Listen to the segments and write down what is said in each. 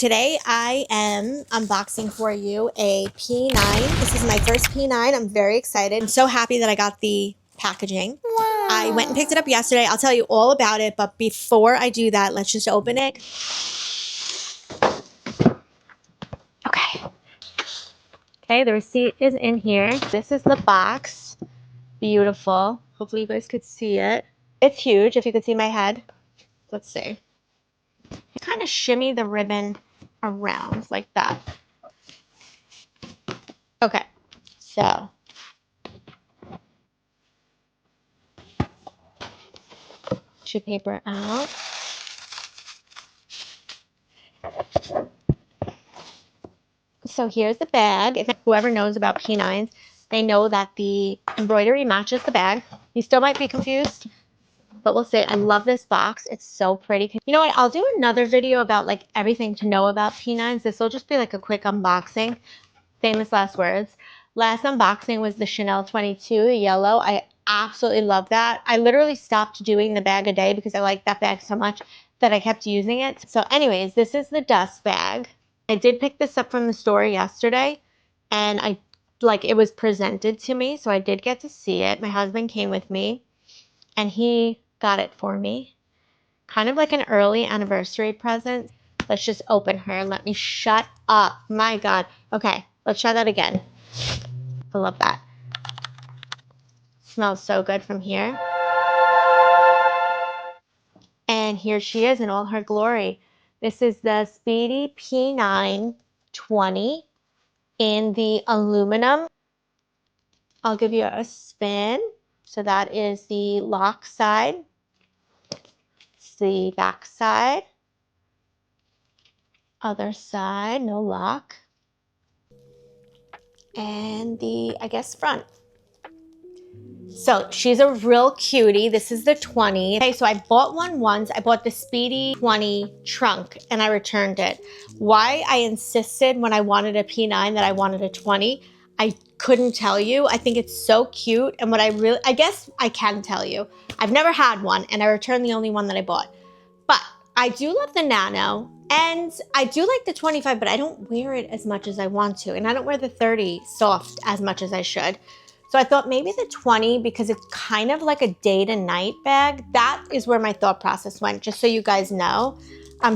Today I am unboxing for you a P9. This is my first P9. I'm very excited. I'm so happy that I got the packaging. Wow. I went and picked it up yesterday. I'll tell you all about it, but before I do that, let's just open it. Okay, the receipt is in here. This is the box. Beautiful. Hopefully you guys could see it. It's huge, if you could see my head. Let's see. You kind of shimmy the ribbon around like that. Okay, so tissue paper out. So here's the bag. If whoever knows about P9s, they know that the embroidery matches the bag. You still might be confused, but we'll see. I love this box. It's so pretty. You know what? I'll do another video about like everything to know about P9s. This will just be like a quick unboxing. Famous last words. Last unboxing was the Chanel 22 yellow. I absolutely love that. I literally stopped doing the bag a day because I like that bag so much that I kept using it. So anyways, this is the dust bag. I did pick this up from the store yesterday and it was presented to me. So I did get to see it. My husband came with me and he got it for me. Kind of like an early anniversary present. Let's just open her. Let me shut up. My God. Okay, let's try that again. I love that. Smells so good from here. And here she is in all her glory. This is the Speedy P9 20 in the aluminum. I'll give you a spin. So that is the lock side. It's the back side. Other side, no lock. And the, I guess, front. So she's a real cutie. This is the 20. Okay, so I bought one once. I bought the Speedy 20 trunk and I returned it. Why I insisted when I wanted a P9 that I wanted a 20, I couldn't tell you. I think it's so cute. And what I guess I can tell you. I've never had one and I returned the only one that I bought. But I do love the Nano and I do like the 25, but I don't wear it as much as I want to. And I don't wear the 30 soft as much as I should. So I thought maybe the 20, because it's kind of like a day to night bag. That is where my thought process went, just so you guys know.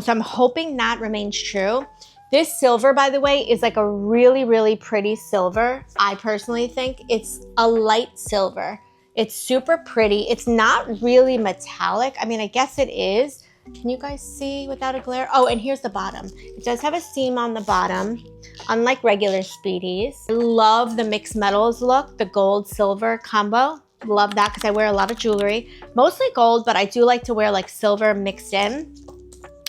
So I'm hoping that remains true. This silver, by the way, is like a really, really pretty silver. I personally think it's a light silver. It's super pretty. It's not really metallic. I mean, I guess it is. Can you guys see without a glare? Oh, and here's the bottom. It does have a seam on the bottom, unlike regular Speedies. I love the mixed metals look, the gold silver combo. Love that because I wear a lot of jewelry, mostly gold, but I do like to wear like silver mixed in.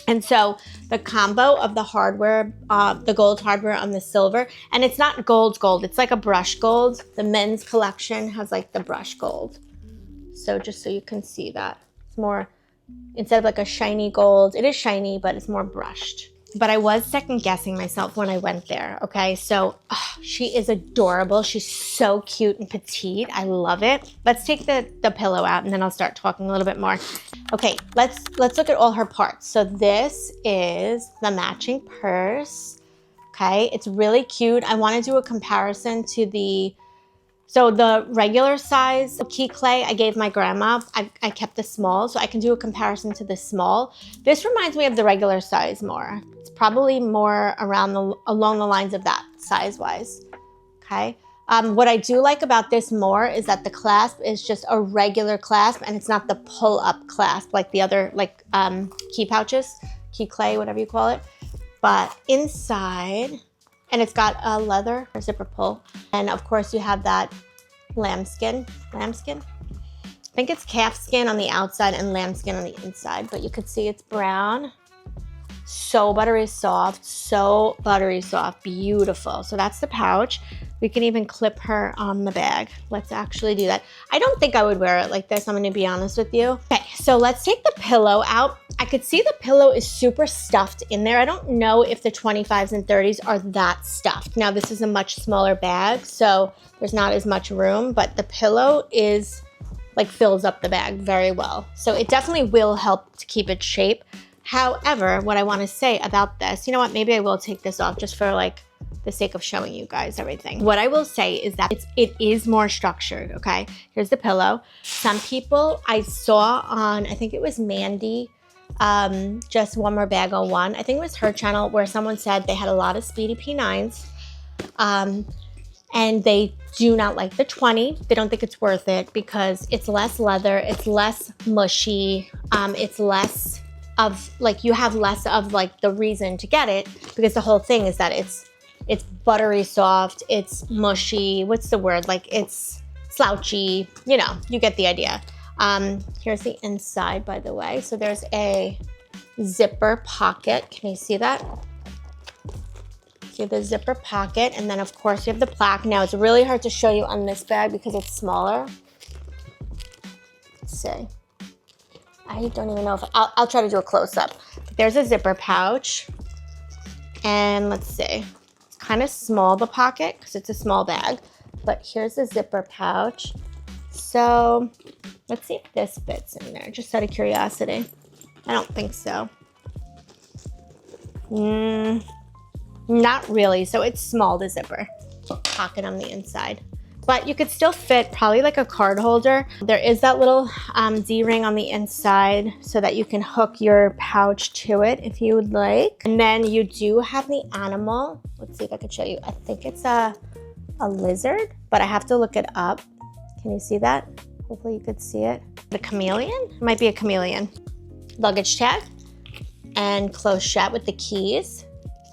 And so the combo of the hardware, the gold hardware on the silver, and it's not gold, it's like a brush gold. The men's collection has like the brush gold. So just so you can see that, it's more, instead of like a shiny gold, it is shiny, but it's more brushed. But I was second guessing myself when I went there, okay? So she is adorable. She's so cute and petite. I love it. Let's take the pillow out and then I'll start talking a little bit more. Okay, let's look at all her parts. So this is the matching purse, okay? It's really cute. I want to do a comparison to the regular size key clay I gave my grandma. I kept the small, so I can do a comparison to the small. This reminds me of the regular size more. It's probably more along the lines of that size-wise, okay? What I do like about this more is that the clasp is just a regular clasp and it's not the pull-up clasp like the other key pouches, key clay, whatever you call it. But inside, and it's got a leather or zipper pull. And of course you have that lambskin. I think it's calf skin on the outside and lambskin on the inside, but you could see it's brown. So buttery soft, beautiful. So that's the pouch. We can even clip her on the bag. Let's actually do that. I don't think I would wear it like this, I'm gonna be honest with you. Okay, so let's take the pillow out. I could see the pillow is super stuffed in there. I don't know if the 25s and 30s are that stuffed. Now this is a much smaller bag, so there's not as much room, but the pillow is like fills up the bag very well. So it definitely will help to keep its shape. However, what I want to say about this, you know what, maybe I will take this off just for like the sake of showing you guys everything. What I will say is that it is more structured, okay? Here's the pillow. Some people I saw on, I think it was Mandy, just One More Bag on One. I think it was her channel where someone said they had a lot of Speedy P9s. And they do not like the 20. They don't think it's worth it because it's less leather, it's less mushy, it's less of like, you have less of like the reason to get it because the whole thing is that it's buttery soft, it's mushy, what's the word? Like it's slouchy, you know, you get the idea. Here's the inside, by the way. So there's a zipper pocket. Can you see that? See the zipper pocket, and then of course you have the plaque. Now it's really hard to show you on this bag because it's smaller. Let's see. I don't even know if I'll try to do a close-up. There's a zipper pouch, and let's see. It's kind of small, the pocket, because it's a small bag. But here's the zipper pouch. So let's see if this fits in there, just out of curiosity. I don't think so. Not really, so it's small, the zipper pocket on the inside. But you could still fit probably like a card holder. There is that little D-ring on the inside so that you can hook your pouch to it if you would like. And then you do have the animal. Let's see if I can show you. I think it's a lizard, but I have to look it up. Can you see that? Hopefully you could see it. The chameleon? It might be a chameleon. Luggage tag and closed shut with the keys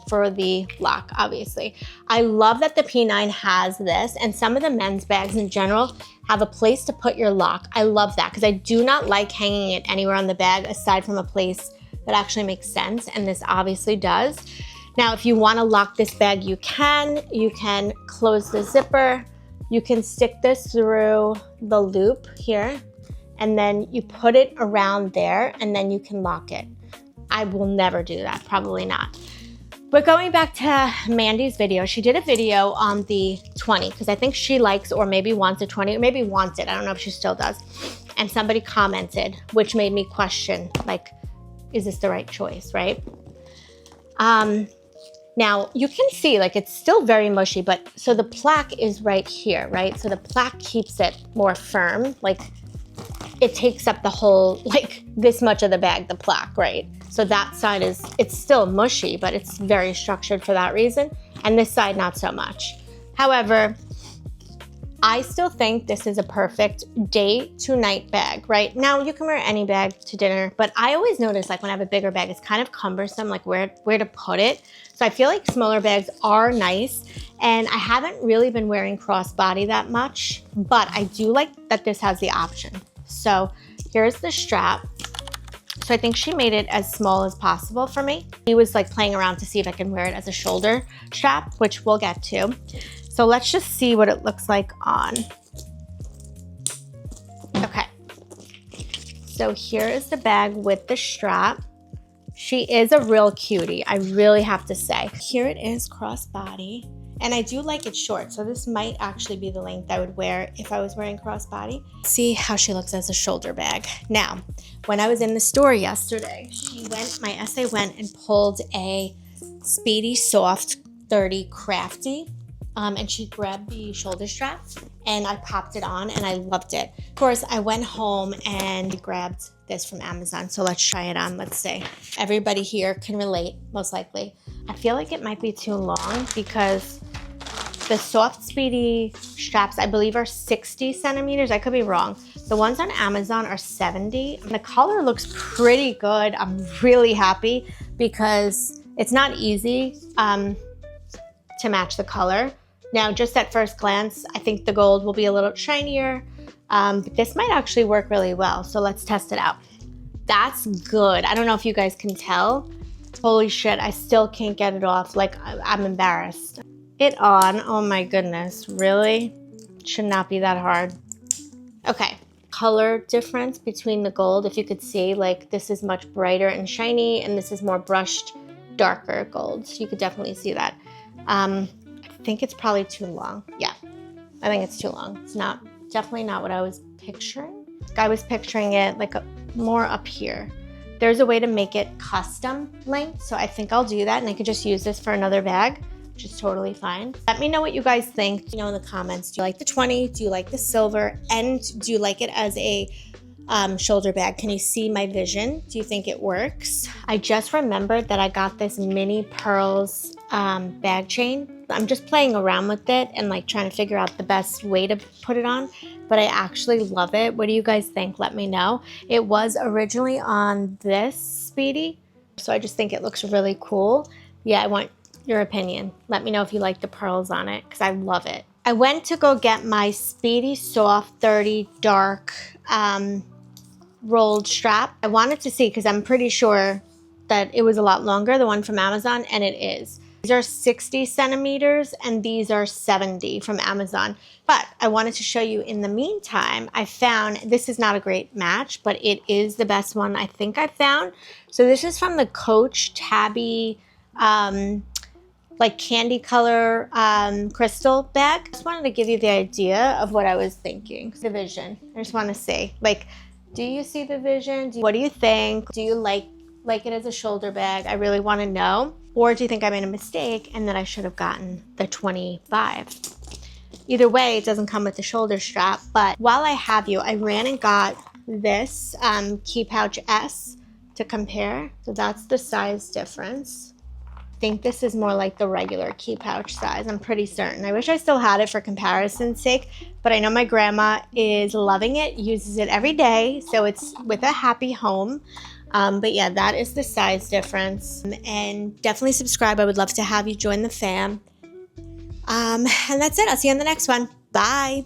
for the lock, obviously. I love that the P9 has this, and some of the men's bags in general have a place to put your lock. I love that because I do not like hanging it anywhere on the bag aside from a place that actually makes sense, and this obviously does. Now, if you want to lock this bag, you can close the zipper. You can stick this through the loop here, and then you put it around there, and then you can lock it. I will never do that, probably not. But going back to Mandy's video, she did a video on the 20 because I think she likes or maybe wants a 20 or maybe wants it. I don't know if she still does. And somebody commented, which made me question, like, is this the right choice, right? Now you can see like it's still very mushy, but so the plaque is right here, right? So the plaque keeps it more firm. Like it takes up the whole, like this much of the bag, the plaque, right? So that side it's still mushy, but it's very structured for that reason. And this side, not so much. However, I still think this is a perfect day to night bag, right? Now you can wear any bag to dinner, but I always notice like when I have a bigger bag, it's kind of cumbersome, like where to put it. So I feel like smaller bags are nice, and I haven't really been wearing crossbody that much, but I do like that this has the option. So here's the strap. So I think she made it as small as possible for me. He was like playing around to see if I can wear it as a shoulder strap, which we'll get to. So let's just see what it looks like on. Okay. So here is the bag with the strap. She is a real cutie, I really have to say. Here it is crossbody. And I do like it short, so this might actually be the length I would wear if I was wearing crossbody. See how she looks as a shoulder bag. Now, when I was in the store yesterday, my essay went and pulled a Speedy Soft 30 Crafty, and she grabbed the shoulder strap, and I popped it on, and I loved it. Of course, I went home and grabbed this from Amazon, so let's try it on. Let's see. Everybody here can relate, most likely. I feel like it might be too long because the soft Speedy straps, I believe, are 60 centimeters. I could be wrong. The ones on Amazon are 70. And the color looks pretty good. I'm really happy because it's not easy to match the color. Now, just at first glance, I think the gold will be a little shinier, but this might actually work really well. So let's test it out. That's good. I don't know if you guys can tell. Holy shit, I still can't get it off. Like, I'm embarrassed. It on, oh my goodness, really? Should not be that hard. Okay, color difference between the gold, if you could see, like this is much brighter and shiny, and this is more brushed, darker gold. So you could definitely see that. I think it's probably too long. Yeah, I think it's too long. It's definitely not what I was picturing. I was picturing it like more up here. there's a way to make it custom length. So I think I'll do that, and I could just use this for another bag, which is totally fine. Let me know what you guys think, you know, in the comments. Do you like the 20? Do you like the silver? And do you like it as a shoulder bag? Can you see my vision? Do you think it works? I just remembered that I got this mini pearls bag chain. I'm just playing around with it and like trying to figure out the best way to put it on, but I actually love it. What do you guys think? Let me know. It was originally on this Speedy, so I just think it looks really cool. Yeah, I want your opinion. Let me know if you like the pearls on it, because I love it. I went to go get my Speedy Soft 30 Dark rolled strap. I wanted to see, because I'm pretty sure that it was a lot longer, the one from Amazon, and it is. These are 60 centimeters and these are 70 from Amazon. But I wanted to show you in the meantime, I found, this is not a great match, but it is the best one I think I found. So this is from the Coach Tabby like candy color crystal bag. I just wanted to give you the idea of what I was thinking. The vision, I just want to say, like, do you see the vision? What do you think? Do you like it as a shoulder bag? I really want to know. Or do you think I made a mistake and that I should have gotten the 25? Either way, it doesn't come with the shoulder strap. But while I have you, I ran and got this Key Pouch S to compare. So that's the size difference. I think this is more like the regular Key Pouch size. I'm pretty certain. I wish I still had it for comparison's sake, but I know my grandma is loving it, uses it every day. So it's with a happy home. But yeah, that is the size difference. And definitely subscribe. I would love to have you join the fam. And that's it. I'll see you on the next one. Bye.